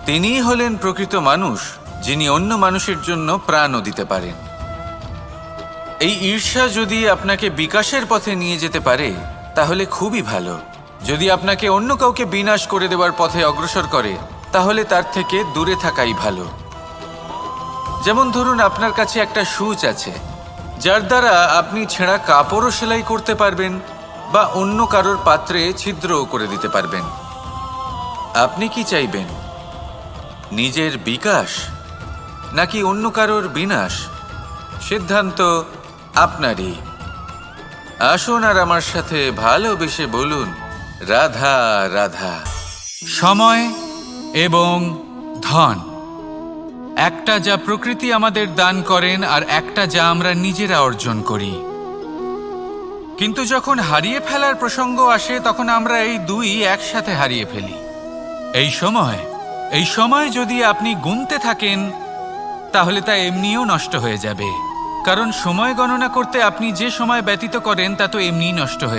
তিনিই হলেন প্রকৃত মানুষ, যিনি অন্য মানুষের জন্য প্রাণও দিতে পারেন। এই ঈর্ষা যদি আপনাকে বিকাশের পথে নিয়ে যেতে পারে তাহলে খুবই ভালো। যদি আপনাকে অন্য কাউকে বিনাশ করে দেওয়ার পথে অগ্রসর করে তাহলে তার থেকে দূরে থাকাই ভালো। যেমন ধরুন, আপনার কাছে একটা সুচ আছে যার দ্বারা আপনি ছেঁড়া কাপড়ও সেলাই করতে পারবেন বা অন্য কারোর পাত্রে ছিদ্রও করে দিতে পারবেন। আপনি কি চাইবেন, নিজের বিকাশ নাকি অন্য কারোর বিনাশ? সিদ্ধান্ত আপনারই। আসুন আর আমার সাথে ভালোবেসে বলুন, রাধা রাধা। সময় এবং ধন, একটা যা প্রকৃতি আমাদের দান করেন আর একটা যা আমরা নিজেরা অর্জন করি। কিন্তু যখন হারিয়ে ফেলার প্রসঙ্গ আসে তখন আমরা এই দুই একসাথে হারিয়ে ফেলি। এই সময় যদি আপনি গুনতে থাকেন তাহলে তা এমনিও নষ্ট হয়ে যাবে, কারণ সময় গণনা করতে আপনি যে সময় ব্যতীত করেন তা তো এমনিই নষ্ট হয়ে